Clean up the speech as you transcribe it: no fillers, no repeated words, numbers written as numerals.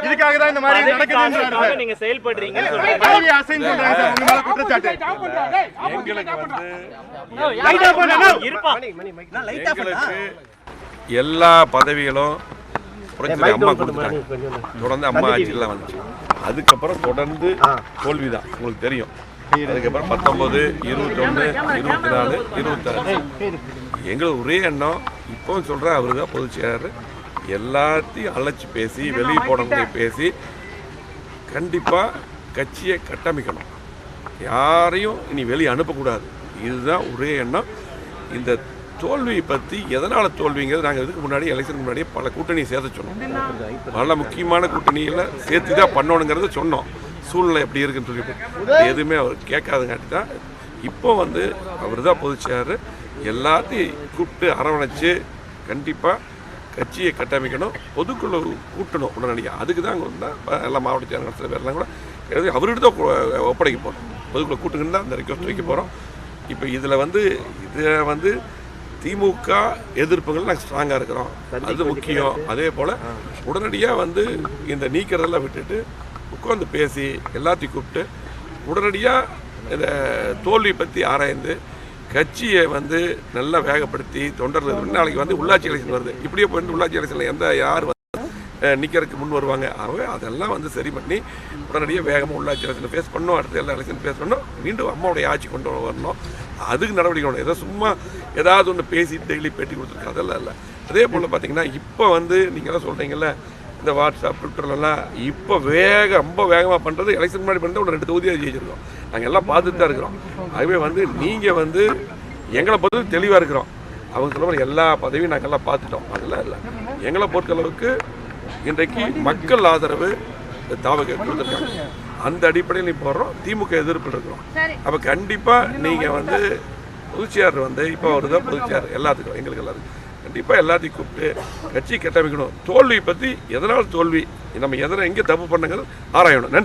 இதுக்காக தான் இந்த மாதிரி நடக்குது. நீங்க செயல்படுறீங்க. எல்லா பதவிகளும் அம்மா கொடுத்துட்டாங்க. தொடர்ந்து அம்மா ஆட்சியெல்லாம் வந்துச்சு. அதுக்கப்புறம் தொடர்ந்து தோல்விதான், உங்களுக்கு தெரியும். அதுக்கப்புறம் 19, 21, 24, 26 எங்களுக்கு ஒரே எண்ணம். இப்போவும் சொல்கிறேன், அவரு தான் பொதுச் செயலாளர். எல்லாத்தையும் அழைச்சி பேசி, வெளியே போனவங்களை பேசி கண்டிப்பாக கட்சியை கட்டமைக்கணும். யாரையும் இனி வெளியே அனுப்பக்கூடாது. இதுதான் ஒரே எண்ணம். இந்த தோல்வியை பற்றி எதனால் தோல்விங்கிறது நாங்கள் இதுக்கு முன்னாடி எலெக்ஷனுக்கு முன்னாடியே பல கூட்டணியை சேர்த்து சொன்னோம். பல முக்கியமான கூட்டணியில் சேர்த்து தான் பண்ணணுங்கிறத சொன்னோம். சூழ்நிலை எப்படி இருக்குன்னு சொல்லிட்டு எதுவுமே அவர் கேட்காதங்காட்டி தான் இப்போ வந்து அவர் தான் பொதுச் செயலாளர். எல்லாத்தையும் கூப்பிட்டு அரவணைச்சு கண்டிப்பாக கட்சியை கட்டமைக்கணும். பொதுக்குழு கூட்டணும் உடனடியாக. அதுக்கு தான் அங்கே வந்தால் எல்லா மாவட்ட செயலாளர் சில பேர்லாம் கூட அவர்கிட்ட தான் ஒப்படைக்க போகிறோம். பொதுக்குழு கூட்டுங்கன்னு தான் அந்த ரிக்வஸ்ட் வைக்க போகிறோம். இப்போ இதில் வந்து திமுக எதிர்ப்புகள் நாங்கள் ஸ்ட்ராங்காக இருக்கிறோம். அது முக்கியம். அதே போல் உடனடியாக இந்த நீக்கிறதெல்லாம் விட்டுட்டு உட்காந்து பேசி எல்லாத்தையும் கூப்பிட்டு உடனடியாக இந்த தோல்வி பற்றி ஆராய்ந்து கட்சியை நல்லா வேகப்படுத்தி தொண்டர்கள் நாளைக்கு உள்ளாட்சி எலெக்ஷன் வருது. இப்படியே போயிட்டு உள்ளாட்சி எலெக்ஷனில் யார் நிற்கிறதுக்கு முன் வருவாங்க. அவங்க அதெல்லாம் சரி பண்ணி உடனடியாக வேகமாக உள்ளாட்சி எலெக்ஷனை ஃபேஸ் பண்ணணும். அடுத்த எல்லா எலெக்ஷன் ஃபேஸ் பண்ணணும். மீண்டும் அம்மாவுடைய ஆட்சி கொண்டு வரணும். அதுக்கு நடவடிக்கை வேணும். ஏதோ சும்மா ஏதாவது ஒன்று பேசி டெய்லி பேட்டி கொடுத்துருக்கு அதெல்லாம் இல்லை. அதே போல் பார்த்தீங்கன்னா இப்போ நீங்கள் எல்லாம் சொல்கிறீங்கல்ல, இந்த வாட்ஸ்அப் ட்விட்டர்லாம் இப்போ ரொம்ப வேகமாக பண்ணுறது. எலெக்ஷன் முன்னாடி பண்ணுறது ஒரு 2 தொகுதியாக ஜெயிச்சிருக்கோம். நாங்கள் எல்லாம் பார்த்துட்டு தான் இருக்கிறோம். அதுவே நீங்கள் எங்களை பொறுத்து தெளிவாக இருக்கிறோம். அவங்க சொல்ல எல்லா பதவியும் நாங்கள் எல்லாம் பார்த்துட்டோம். அதெல்லாம் இல்லை. எங்களை பொறுத்தளவுக்கு இன்றைக்கு மக்கள் ஆதரவு தாவக கொடுத்துருக்காங்க. அந்த அடிப்படையில் நீ போடுறோம். திமுக எதிர்ப்பு இருக்கிறோம். அப்போ கண்டிப்பாக நீங்கள் பொதுச்செயலாளர் இப்போ அவர் தான் பொதுச்செயலாளர் எல்லாத்துக்கும், எங்களுக்கு எல்லாருக்கும் கண்டிப்பாக எல்லாத்தையும் கூப்பிட்டு கட்சி கட்டமைக்கணும். தோல்வி பற்றி எதனால் தோல்வி, நம்ம எங்கே தப்பு பண்ணுங்கிறது ஆராயணும். நன்றி.